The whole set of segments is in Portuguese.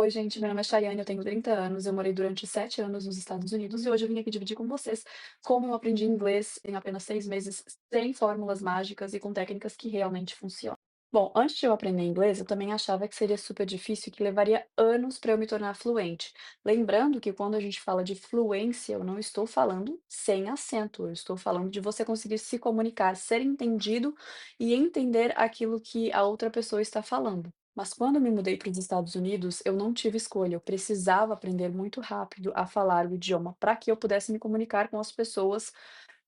Oi, gente, meu nome é Chayane, eu tenho 30 anos, eu morei durante 7 anos nos Estados Unidos e hoje eu vim aqui dividir com vocês como eu aprendi inglês em apenas 6 meses, sem fórmulas mágicas e com técnicas que realmente funcionam. Bom, antes de eu aprender inglês, eu também achava que seria super difícil e que levaria anos para eu me tornar fluente. Lembrando que quando a gente fala de fluência, eu não estou falando sem acento, eu estou falando de você conseguir se comunicar, ser entendido e entender aquilo que a outra pessoa está falando. Mas quando eu me mudei para os Estados Unidos, eu não tive escolha, eu precisava aprender muito rápido a falar o idioma para que eu pudesse me comunicar com as pessoas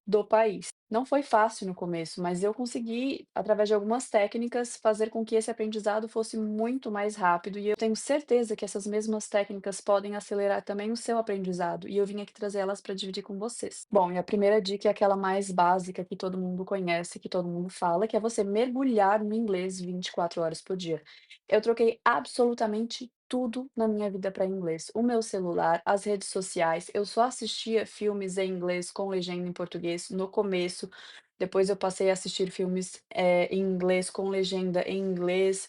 do país. Não foi fácil no começo, mas eu consegui, através de algumas técnicas, fazer com que esse aprendizado fosse muito mais rápido, e eu tenho certeza que essas mesmas técnicas podem acelerar também o seu aprendizado, e eu vim aqui trazer elas para dividir com vocês. Bom, e a primeira dica é aquela mais básica que todo mundo conhece, que todo mundo fala, que é você mergulhar no inglês 24 horas por dia. Eu troquei absolutamente tudo na minha vida para inglês. O meu celular, as redes sociais, eu só assistia filmes em inglês com legenda em português no começo, depois eu passei a assistir filmes, em inglês com legenda em inglês.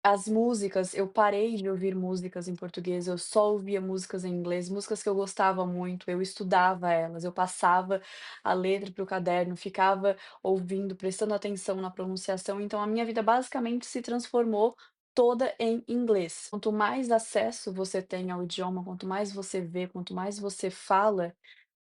As músicas, eu parei de ouvir músicas em português, eu só ouvia músicas em inglês, músicas que eu gostava muito, eu estudava elas, eu passava a letra para o caderno, ficava ouvindo, prestando atenção na pronunciação, então a minha vida basicamente se transformou toda em inglês. Quanto mais acesso você tem ao idioma, quanto mais você vê, quanto mais você fala,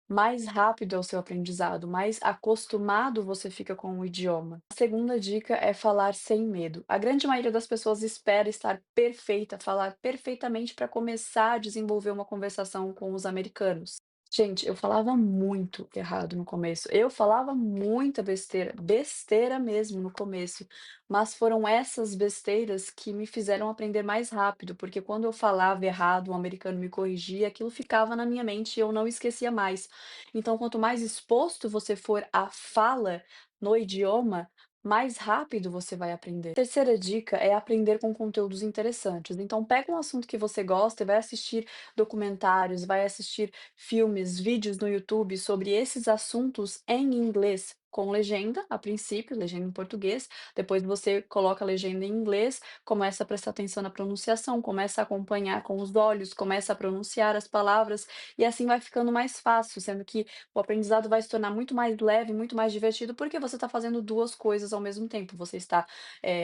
mais rápido é o seu aprendizado, mais acostumado você fica com o idioma. A segunda dica é falar sem medo. A grande maioria das pessoas espera estar perfeita, falar perfeitamente para começar a desenvolver uma conversação com os americanos. Gente, eu falava muito errado no começo. Eu falava muita besteira, besteira mesmo no começo. Mas foram essas besteiras que me fizeram aprender mais rápido, porque quando eu falava errado, o americano me corrigia, aquilo ficava na minha mente e eu não esquecia mais. Então, quanto mais exposto você for à fala no idioma, mais rápido você vai aprender. Terceira dica é aprender com conteúdos interessantes. Então, pega um assunto que você gosta e vai assistir documentários, vai assistir filmes, vídeos no YouTube sobre esses assuntos em inglês. Com legenda, a princípio, legenda em português, depois você coloca a legenda em inglês, começa a prestar atenção na pronunciação, começa a acompanhar com os olhos, começa a pronunciar as palavras, e assim vai ficando mais fácil, sendo que o aprendizado vai se tornar muito mais leve, muito mais divertido, porque você está fazendo 2 coisas ao mesmo tempo. Você está,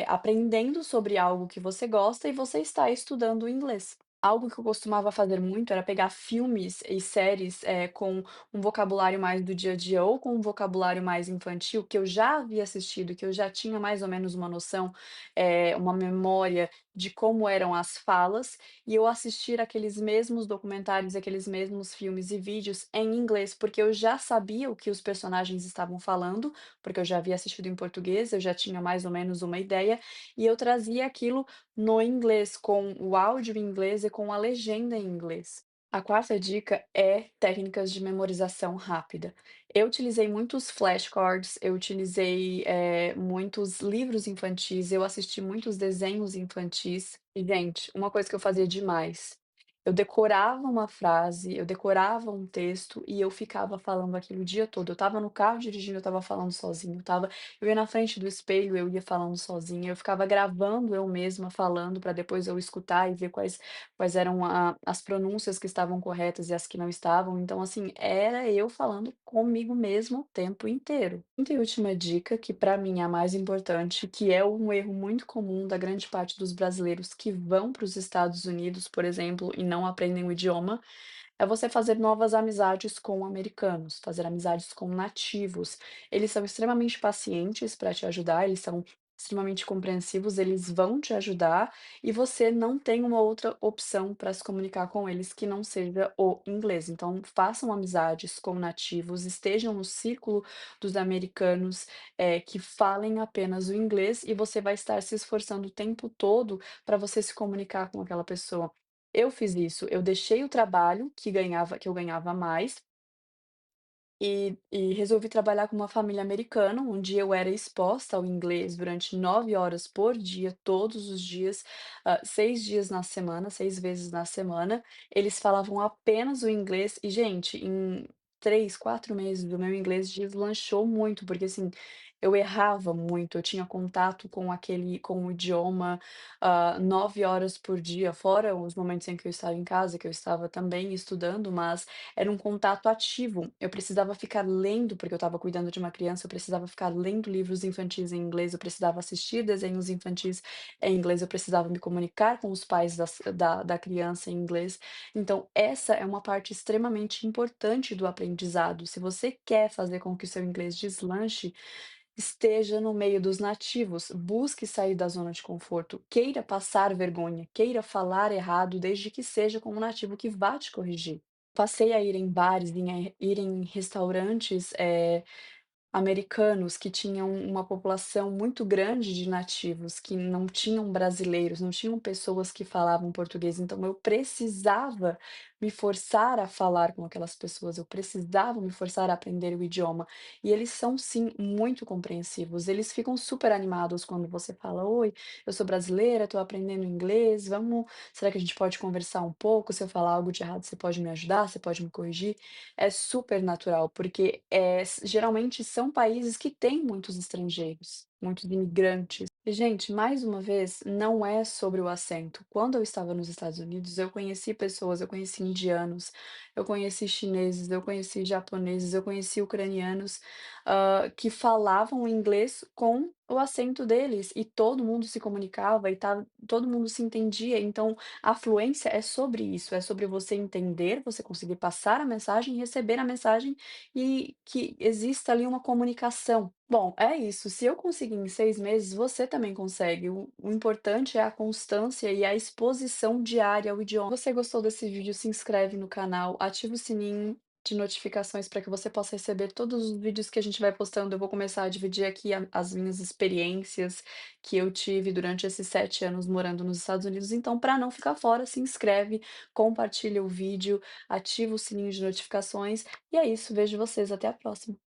aprendendo sobre algo que você gosta e você está estudando inglês. Algo que eu costumava fazer muito era pegar filmes e séries, com um vocabulário mais do dia a dia ou com um vocabulário mais infantil, que eu já havia assistido, que eu já tinha mais ou menos uma noção, uma memória de como eram as falas, e eu assistir aqueles mesmos documentários, aqueles mesmos filmes e vídeos em inglês, porque eu já sabia o que os personagens estavam falando, porque eu já havia assistido em português, eu já tinha mais ou menos uma ideia, e eu trazia aquilo no inglês, com o áudio em inglês e com a legenda em inglês. A quarta dica é técnicas de memorização rápida. Eu utilizei muitos flashcards, eu utilizei, muitos livros infantis, eu assisti muitos desenhos infantis. E, gente, uma coisa que eu fazia demais, eu decorava uma frase, eu decorava um texto e eu ficava falando aquilo o dia todo. Eu estava no carro dirigindo, eu estava falando sozinha, eu ia na frente do espelho, eu ia falando sozinha, eu ficava gravando eu mesma falando para depois eu escutar e ver quais eram as pronúncias que estavam corretas e as que não estavam. Então, assim, era eu falando comigo mesma o tempo inteiro. Quinta e última dica, que para mim é a mais importante, que é um erro muito comum da grande parte dos brasileiros que vão para os Estados Unidos, por exemplo, e não aprendem o idioma, é você fazer novas amizades com americanos, fazer amizades com nativos. Eles são extremamente pacientes para te ajudar, eles são extremamente compreensivos, eles vão te ajudar e você não tem uma outra opção para se comunicar com eles que não seja o inglês. Então, façam amizades com nativos, estejam no círculo dos americanos, que falem apenas o inglês e você vai estar se esforçando o tempo todo para você se comunicar com aquela pessoa. Eu fiz isso, eu deixei o trabalho que eu ganhava mais, e resolvi trabalhar com uma família americana, onde eu era exposta ao inglês durante 9 horas por dia, todos os dias, 6 dias na semana, 6 vezes na semana. Eles falavam apenas o inglês e, gente, em 3, 4 meses o meu inglês deslanchou muito, porque, assim, Eu errava muito, eu tinha contato com o idioma, 9 horas por dia, fora os momentos em que eu estava em casa, que eu estava também estudando, mas era um contato ativo. Eu precisava ficar lendo, porque eu estava cuidando de uma criança, eu precisava ficar lendo livros infantis em inglês, eu precisava assistir desenhos infantis em inglês, eu precisava me comunicar com os pais da criança em inglês. Então, essa é uma parte extremamente importante do aprendizado. Se você quer fazer com que o seu inglês deslanche, esteja no meio dos nativos, busque sair da zona de conforto, queira passar vergonha, queira falar errado, desde que seja com um nativo que vá te corrigir. Passei a ir em bares, ir em restaurantes, americanos que tinham uma população muito grande de nativos, que não tinham brasileiros, não tinham pessoas que falavam português, então eu precisava me forçar a falar com aquelas pessoas, eu precisava me forçar a aprender o idioma. E eles são sim muito compreensivos, eles ficam super animados quando você fala: "Oi, eu sou brasileira, estou aprendendo inglês, será que a gente pode conversar um pouco? Se eu falar algo de errado, você pode me ajudar? Você pode me corrigir?" É super natural, porque, geralmente são países que têm muitos estrangeiros, muitos imigrantes. E, gente, mais uma vez, não é sobre o acento. Quando eu estava nos Estados Unidos, eu conheci pessoas, eu conheci indianos, eu conheci chineses, eu conheci japoneses, eu conheci ucranianos, que falavam inglês com o acento deles, e todo mundo se comunicava todo mundo se entendia. Então, a fluência é sobre isso, é sobre você entender, você conseguir passar a mensagem, receber a mensagem e que exista ali uma comunicação. Bom, é isso. Se eu conseguir em 6 meses, você também consegue. O importante é a constância e a exposição diária ao idioma. Se você gostou desse vídeo, se inscreve no canal, ativa o sininho de notificações para que você possa receber todos os vídeos que a gente vai postando. Eu vou começar a dividir aqui as minhas experiências que eu tive durante esses 7 anos morando nos Estados Unidos. Então, para não ficar fora, se inscreve, compartilha o vídeo, ativa o sininho de notificações. E é isso, vejo vocês, até a próxima.